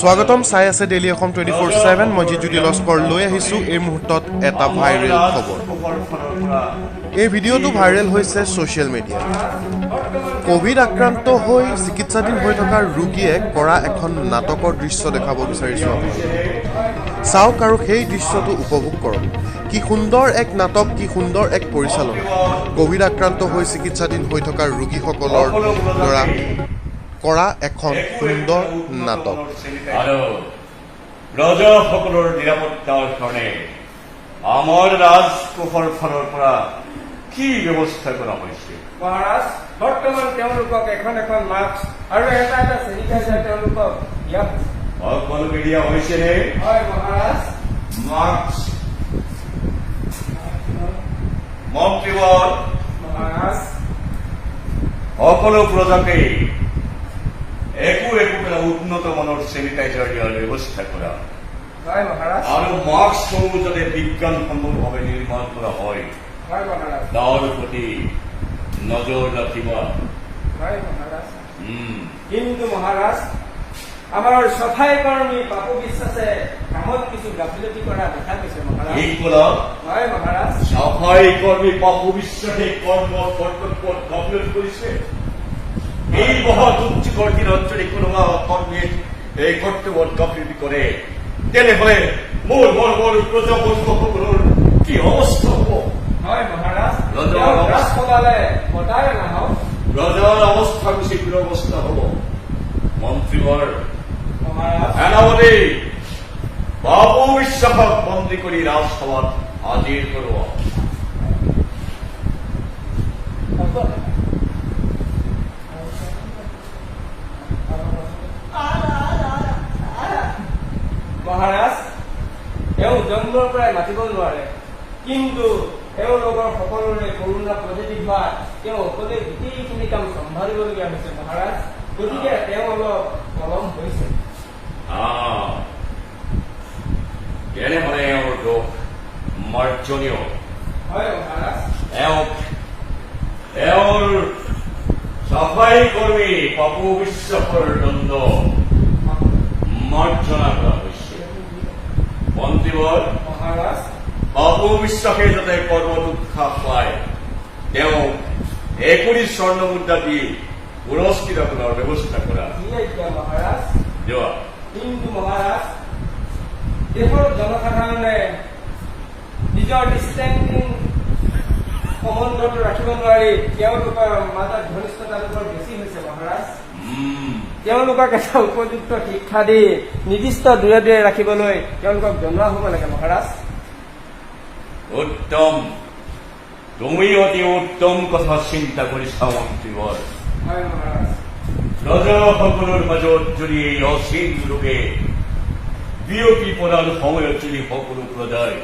স্বাগতম চাই আছে ডেইলি অসম 24/7 মই জিজুটি লস্কৰ লৈ আহিছোঁ এই মুহূৰ্তত এটা ভাইৰেল খবৰ। এই ভিডিঅ'টো ভাইৰেল হৈছে ছ'চিয়েল মিডিয়াত। কোভিড আক্ৰান্ত হৈ চিকিৎসাধীন হৈ থকা ৰোগীয়ে কৰা এখন নাটকৰ দৃশ্য দেখাব বিচাৰিছোঁ আপোনাক। চাওক আৰু সেই দৃশ্যটো উপভোগ কৰক। কি সুন্দৰ এক নাটক, কি সুন্দৰ এক পৰিচালনা। কোভিড আক্ৰান্ত হৈ চিকিৎসাধীন হৈ থকা ৰোগীসকলৰ দ্বাৰা কৰা এখন সুন্দৰ নাটক। আৰু ৰজাসকলৰ নিৰাপত্তাৰ কাৰণে আমাৰ ৰাজকোষৰ ফালৰ পৰা কি ব্যৱস্থা কৰা হৈছে? মহাৰাজ, বৰ্তমান তেওঁলোকক এখন মাস্ক আৰু এটা চেনিটাইজাৰ তেওঁলোকক দিয়া হৈছে। সকলোকে দিয়া হৈছেনে? হয় মহাৰাজ। মাস্ক মন্ত্ৰীবৰ্গ মহাৰাজ, সকলো প্ৰজাকে একো উন্নত মানৰ চেনিটাইজাৰ দিয়াৰ ব্যৱস্থা কৰা। হয় মহাৰাজ। আৰু মাস্কসমূহ যাতে বিজ্ঞানসন্মতভাৱে নিৰ্মাণ কৰা হয় হয় মহাৰাজ। তাৰ প্ৰতি নজৰ ৰাখিবা। হয় মহাৰাজ। কিন্তু মহাৰাজ, আমাৰ সফাই কৰ্মী বাপু বিশ্বাসে কামত কিছু গাফিলতি কৰা দেখা গৈছে মহাৰাজ। ঠিক ক'লা। হয় মহাৰাজ। সফাই কৰ্মী বাপু বিশ্বাসে কৰ্তব্যত গাফিলতি কৰিছে। এই মহা দুৰ্যোগৰ দিনত যদি কোনোবা কৰ্মীয়ে এই কৰ্তব্যত গাফিলতি কৰে তেনেহলে মোৰ প্ৰজাবৰ্গসকলৰ কি অৱস্থা হ'ব? হয় মহাৰাজ। ৰজাৰ ৰাজসভালে বতাই নাহক। ৰজাৰ অৱস্থা বেছি দুৰৱস্থা হ'ব। মন্ত্ৰীবৰ্গ মহাৰাজ, সেনাপতি বাপু বিশ্বাসক বন্দী কৰি ৰাজসভাত হাজিৰ কৰোৱা। মহাৰাজ, তেওঁ জন্মৰ পৰাই মাতিব নোৱাৰে, কিন্তু তেওঁলোকৰ সকলোৰে কৰোণা পজিটিভ হোৱাত তেওঁ অকলে গোটেইখিনি কাম চম্ভালিবলগীয়া হৈছে মহাৰাজ। গতিকে তেওঁ অলপ পলম হৈছে। তেনেহলে এওঁৰ দোষ মাৰ্জনীয়। হয় মহাৰাজ। এওঁৰ চাফাই কৰ্মী বাপু বিশ্বাসৰ দণ্ড মাৰ্জনা কৰা হৈছে। মন্ত্ৰীবৰ্গ মহাৰাজ, বাপু বিশ্বাসে যাতে কৰ্মদুৎসাহ পায় তেওঁ 21 স্বৰ্ণ মুদ্ৰা দি পুৰস্কৃত কৰাৰ ব্যৱস্থা কৰা। মহাৰাজ। যোৱা। কিন্তু মহাৰাজ, দেশৰ জনসাধাৰণে নিজৰ ডিষ্টেন্সিং সম্বন্ধটো ৰাখিব নোৱাৰি তেওঁলোকৰ মাজত ঘনিষ্ঠতাটো বৰ বেছি হৈছে মহাৰাজ। তেওঁলোকক এটা উপযুক্ত শিক্ষা দি নিৰ্দিষ্ট দূৰে দূৰে ৰাখিবলৈ তেওঁলোকক জনোৱা হ'ব লাগে মহাৰাজ। উত্তম, তুমি অতি উত্তম কথা চিন্তা কৰিছা মন্ত্ৰীবৰ্গ। হয় মহাৰাজ। ৰজাসকলৰ মাজত যদি এই অচিন ৰোগে বিয়পি পৰাৰ সময়ত যদি সকলো প্ৰজাই